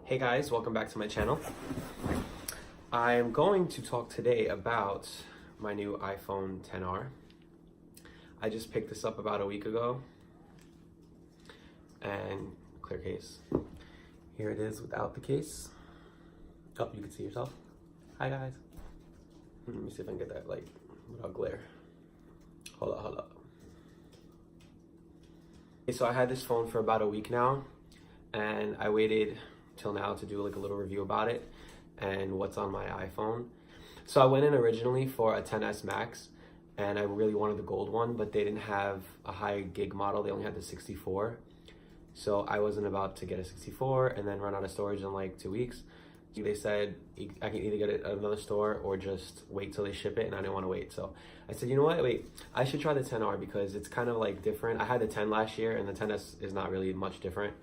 Hey guys, welcome back to my channel. I'm going to talk today about my new iPhone XR. I just picked this up about a week ago, and clear case. Here it is without the case. Oh, you can see yourself. Hi guys. Let me see if I can get that light without glare. Hold up. Okay, so I had this phone for about a week now, and I waited till now to do like a little review about it and what's on my iPhone. So I went in originally for a XS Max, and I really wanted the gold one, but they didn't have a high gig model. They only had the 64. So I wasn't about to get a 64 and then run out of storage in like 2 weeks. They said I can either get it at another store or just wait till they ship it, and I didn't want to wait. So I said, you know what, wait, I should try the XR because it's kind of like different. I had the 10 last year, and the XS is not really much different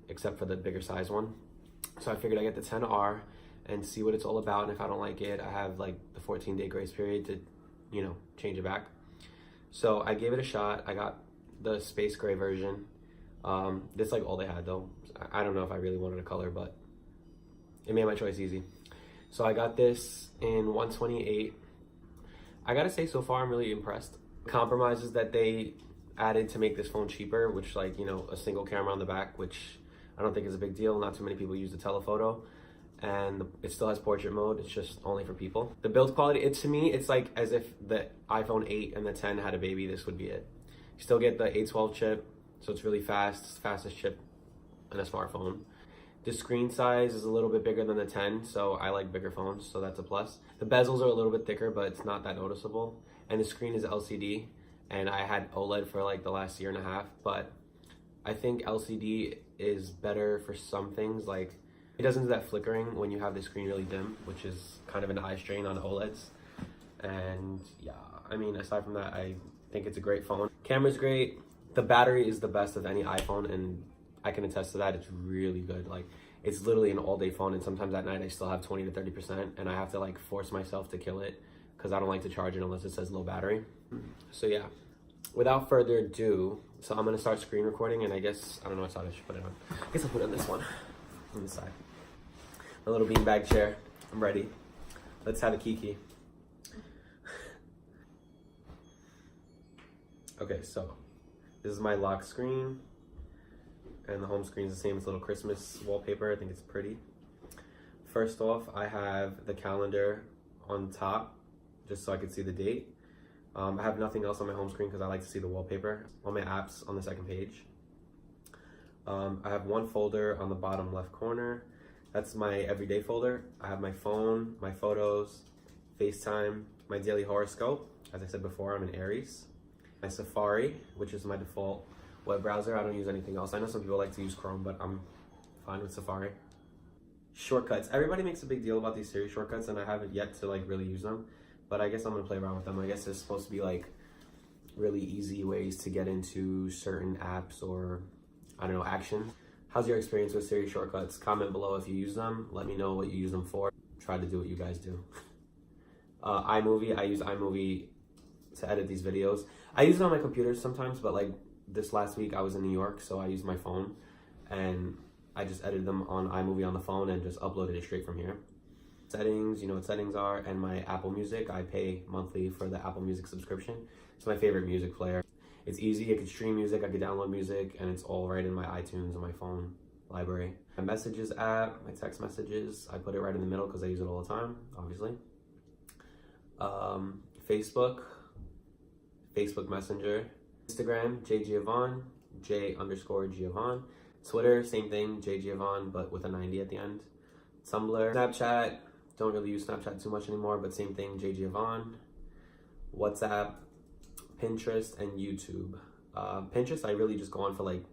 except for the bigger size one. So I figured I'd get the XR and see what it's all about, and if I don't like it, I have like the 14-day grace period to, you know, change it back. So I gave it a shot. I got the space gray version. That's like all they had though. I don't know if I really wanted a color, but it made my choice easy. So I got this in 128. I gotta say, so far I'm really impressed. Compromises that they added to make this phone cheaper, which, like, you know, a single camera on the back, which I don't think is a big deal. Not too many people use the telephoto, and it still has portrait mode. It's just only for people. The build quality, to me, it's like as if the iPhone 8 and the 10 had a baby. This would be it. You still get the A12 chip, so it's really fast. It's the fastest chip in a smartphone. The screen size is a little bit bigger than the 10, so I like bigger phones, so that's a plus. The bezels are a little bit thicker, but it's not that noticeable. And the screen is LCD, and I had OLED for like the last year and a half, but I think LCD is better for some things. Like, it doesn't do that flickering when you have the screen really dim, which is kind of an eye strain on OLEDs. And yeah, I mean, aside from that, I think it's a great phone. Camera's great. The battery is the best of any iPhone, and I can attest to that. It's really good. Like, it's literally an all-day phone, and sometimes at night I still have 20 to 30%, and I have to like force myself to kill it because I don't like to charge it unless it says low battery. So yeah, without further ado, so I'm gonna start screen recording, and I guess, I don't know what side I should put it on. I guess I'll put it on this one, on this side. My little beanbag chair, I'm ready. Let's have a kiki. Okay, so this is my lock screen, and the home screen is the same as little Christmas wallpaper. I think it's pretty. First off, I have the calendar on top, just so I can see the date. I have nothing else on my home screen because I like to see the wallpaper. All my apps on the second page. I have one folder on the bottom left corner. That's my everyday folder. I have my phone, my photos, FaceTime, my daily horoscope. As I said before, I'm an Aries. My Safari, which is my default web browser. I don't use anything else. I know some people like to use Chrome, but I'm fine with Safari. Shortcuts. Everybody makes a big deal about these Siri shortcuts, and I haven't yet to like really use them. But I guess I'm gonna play around with them. I guess it's supposed to be like really easy ways to get into certain apps or, I don't know, actions. How's your experience with Siri shortcuts? Comment below if you use them. Let me know what you use them for. Try to do what you guys do. iMovie, I use iMovie to edit these videos. I use it on my computer sometimes, but like this last week I was in New York, so I used my phone, and I just edited them on iMovie on the phone and just uploaded it straight from here. Settings, you know what settings are, and my Apple Music. I pay monthly for the Apple Music subscription. It's my favorite music player. It's easy. I can stream music, I can download music, and it's all right in my iTunes and my phone library. My Messages app, my text messages, I put it right in the middle because I use it all the time, obviously. Facebook Messenger. Instagram, jgiovon, J_Giovon. Twitter, same thing, jgiovon, but with a 90 at the end. Tumblr. Snapchat, don't really use Snapchat too much anymore, but same thing, jgiovon. WhatsApp, Pinterest, and YouTube. Pinterest, I really just go on for like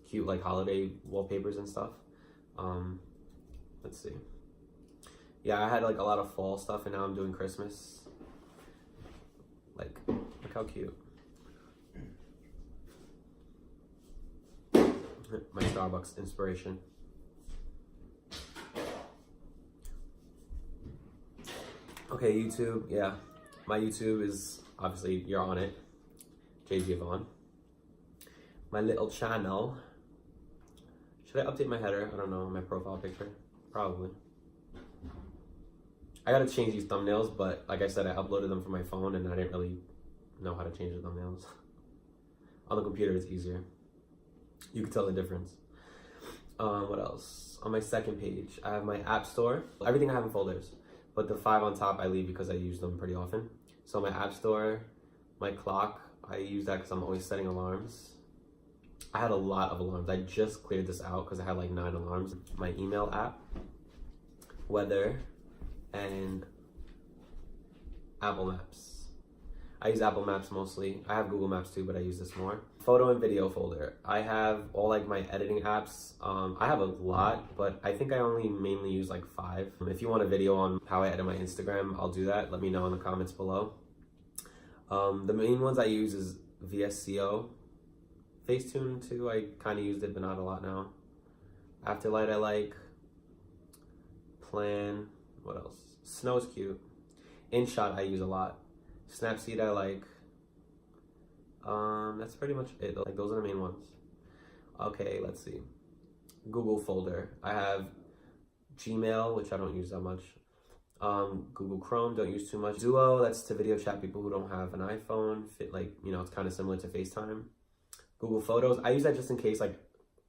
cute like holiday wallpapers and stuff. Let's see. Yeah, I had like a lot of fall stuff, and now I'm doing Christmas. Like, look how cute. My Starbucks inspiration. Okay, YouTube, yeah. My YouTube is, obviously, you're on it. jgiovon. My little channel. Should I update my header? I don't know, my profile picture. Probably. I gotta change these thumbnails, but like I said, I uploaded them from my phone and I didn't really know how to change the thumbnails. On the computer, it's easier. You can tell the difference. What else? On my second page, I have my app store. Everything I have in folders, but the 5 on top I leave because I use them pretty often. So my app store, my clock, I use that because I'm always setting alarms. I had a lot of alarms. I just cleared this out because I had like 9 alarms. My email app, weather, and Apple Maps. I use Apple Maps mostly. I have Google Maps too, but I use this more. Photo and video folder. I have all like my editing apps. I have a lot, but I think I only mainly use like 5. If you want a video on how I edit my Instagram, I'll do that. Let me know in the comments below. The main ones I use is VSCO. Facetune too, I kind of used it, but not a lot now. Afterlight I like. Plan, what else? Snow's cute. InShot I use a lot. Snapseed I like. That's pretty much it. Like those are the main ones. Okay, let's see. Google folder. I have Gmail, which I don't use that much. Google Chrome, don't use too much. Duo, that's to video chat people who don't have an iPhone. It's kind of similar to FaceTime. Google Photos, I use that just in case, like,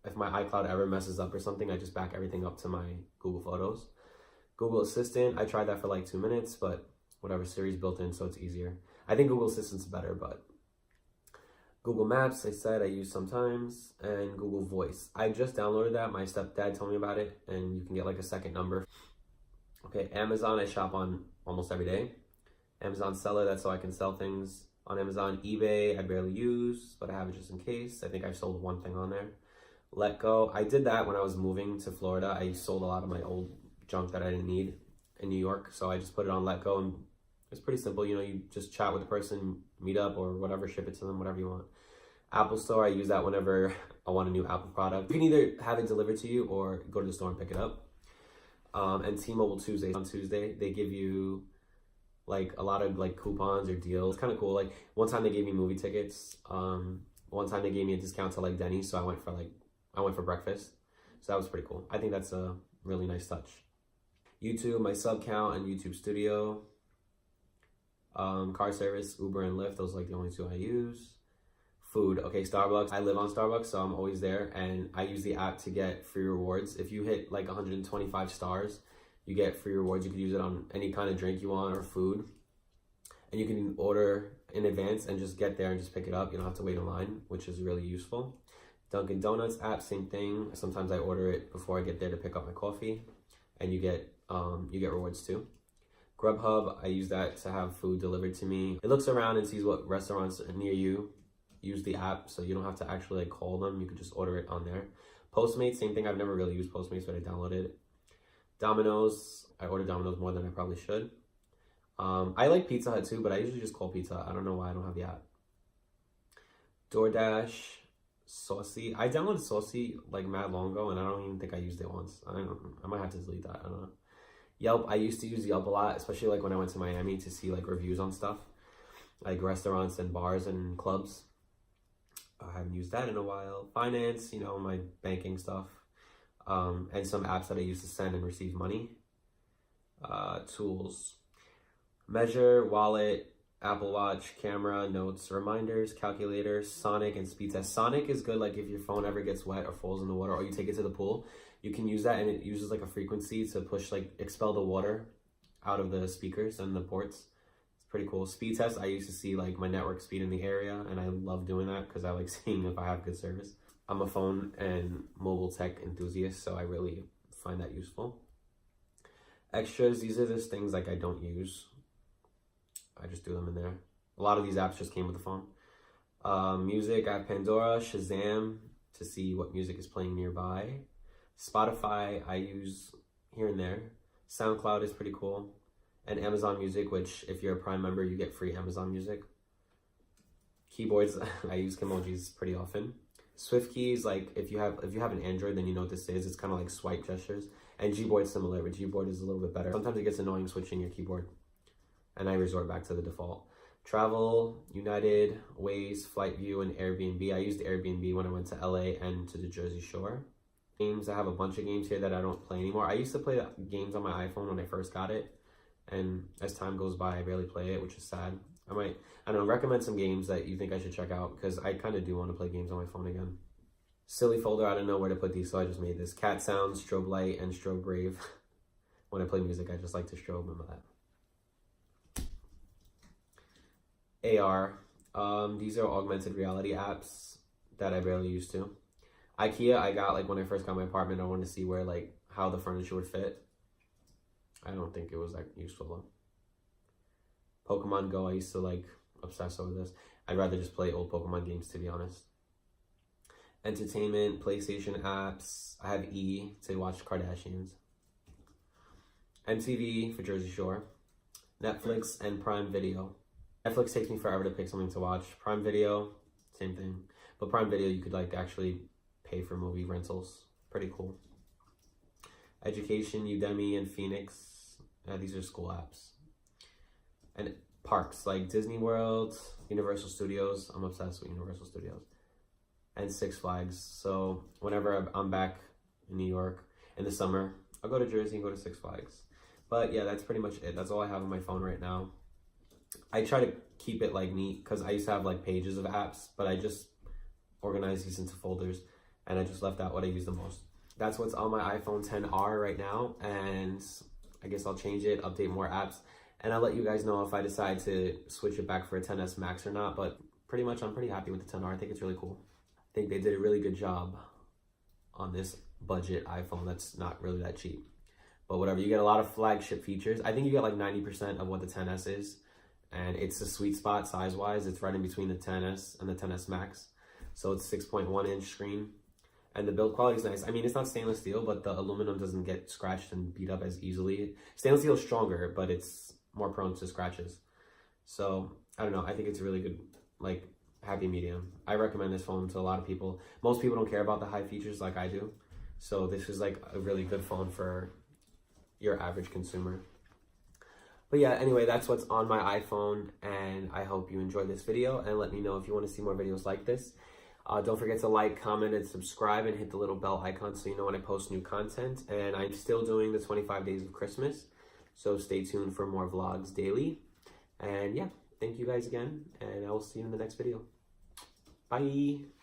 if my iCloud ever messes up or something, I just back everything up to my Google Photos. Google Assistant, I tried that for like 2 minutes, but whatever, Siri's built in, so it's easier. I think Google Assistant's better, but Google Maps, I said I use sometimes, and Google Voice. I just downloaded that. My stepdad told me about it, and you can get like a second number. Okay, Amazon, I shop on almost every day. Amazon Seller, that's so I can sell things on Amazon. eBay, I barely use, but I have it just in case. I think I've sold 1 thing on there. Letgo, I did that when I was moving to Florida. I sold a lot of my old junk that I didn't need in New York, so I just put it on Letgo, and it's pretty simple. You just chat with the person, meet up or whatever, ship it to them, whatever you want. Apple Store, I use that whenever I want a new Apple product. You can either have it delivered to you or go to the store and pick it up. And T-Mobile Tuesdays. On Tuesday, they give you like a lot of like coupons or deals. It's kind of cool. Like one time they gave me movie tickets. One time they gave me a discount to like Denny's, so I went for breakfast. So that was pretty cool. I think that's a really nice touch. YouTube, my sub count, and YouTube Studio. Car service, Uber and Lyft, those are like the only 2 I use. Food, okay, Starbucks. I live on Starbucks, so I'm always there, and I use the app to get free rewards. If you hit like 125 stars, you get free rewards. You can use it on any kind of drink you want or food, and you can order in advance and just get there and just pick it up. You don't have to wait in line, which is really useful. Dunkin' Donuts app, same thing. Sometimes I order it before I get there to pick up my coffee, and you get rewards too. Grubhub, I use that to have food delivered to me. It looks around and sees what restaurants are near you. Use the app, so you don't have to actually like call them. You can just order it on there. Postmates, same thing. I've never really used Postmates, but I downloaded it. Domino's, I order Domino's more than I probably should. I like Pizza Hut too, but I usually just call Pizza Hut. I don't know why I don't have the app. DoorDash, Saucy. I downloaded Saucy like mad long ago, and I don't even think I used it once. I might have to delete that. I don't know. Yelp, I used to use Yelp a lot, especially like when I went to Miami to see like reviews on stuff, like restaurants and bars and clubs. I haven't used that in a while. Finance, my banking stuff, and some apps that I use to send and receive money. Tools, Measure, Wallet, Apple Watch, camera, notes, reminders, calculator, Sonic, and speed test. Sonic is good like if your phone ever gets wet or falls in the water or you take it to the pool. You can use that, and it uses like a frequency to push, like expel the water out of the speakers and the ports. It's pretty cool. Speed test, I used to see like my network speed in the area, and I love doing that because I like seeing if I have good service. I'm a phone and mobile tech enthusiast, so I really find that useful. Extras, these are just things like I don't use. I just do them in there. A lot of these apps just came with the phone. Music, I have Pandora, Shazam to see what music is playing nearby. Spotify, I use here and there. SoundCloud is pretty cool. And Amazon Music, which if you're a Prime member, you get free Amazon Music. Keyboards, I use Kimojis pretty often. Swift keys, like if you have an Android, then you know what this is. It's kind of like swipe gestures. And Gboard's similar, but Gboard is a little bit better. Sometimes it gets annoying switching your keyboard, and I resort back to the default. Travel, United, Waze, Flight View, and Airbnb. I used Airbnb when I went to LA and to the Jersey Shore. Games, I have a bunch of games here that I don't play anymore. I used to play games on my iPhone when I first got it, and as time goes by, I barely play it, which is sad. I don't know, recommend some games that you think I should check out, because I kind of do want to play games on my phone again. Silly folder, I don't know where to put these, so I just made this. Cat sounds, strobe light, and strobe brave. When I play music, I just like to strobe, remember that. AR, these are augmented reality apps that I barely used to. IKEA, I got like when I first got my apartment. I wanted to see where like how the furniture would fit. I don't think it was that useful though. Pokemon Go, I used to like obsess over this. I'd rather just play old Pokemon games, to be honest. Entertainment, PlayStation apps. I have E to watch Kardashians. MTV for Jersey Shore. Netflix and Prime Video. Netflix takes me forever to pick something to watch. Prime Video, same thing. But Prime Video, you could like actually pay for movie rentals. Pretty cool. Education, Udemy, and Phoenix. These are school apps. And parks like Disney World, Universal Studios. I'm obsessed with Universal Studios. And Six Flags. So whenever I'm back in New York in the summer, I'll go to Jersey and go to Six Flags. But yeah, that's pretty much it. That's all I have on my phone right now. I try to keep it like neat because I used to have like pages of apps, but I just organized these into folders and I just left out what I use the most. That's what's on my iPhone XR right now, and I guess I'll change it, update more apps, and I'll let you guys know if I decide to switch it back for a XS Max or not. But pretty much I'm pretty happy with the XR. I think it's really cool. I think they did a really good job on this budget iPhone that's not really that cheap. But whatever, you get a lot of flagship features. I think you get like 90% of what the XS is, and it's a sweet spot size-wise. It's right in between the XS and the XS Max. So it's 6.1-inch screen, and the build quality is nice. I mean, it's not stainless steel, but the aluminum doesn't get scratched and beat up as easily. Stainless steel is stronger, but it's more prone to scratches. So I don't know. I think it's a really good, like, happy medium. I recommend this phone to a lot of people. Most people don't care about the high features like I do. So this is like a really good phone for your average consumer. But yeah, anyway, that's what's on my iPhone, and I hope you enjoyed this video, and let me know if you want to see more videos like this. Don't forget to like, comment, and subscribe, and hit the little bell icon so you know when I post new content. And I'm still doing the 25 days of Christmas, so stay tuned for more vlogs daily. And yeah, thank you guys again, and I will see you in the next video. Bye!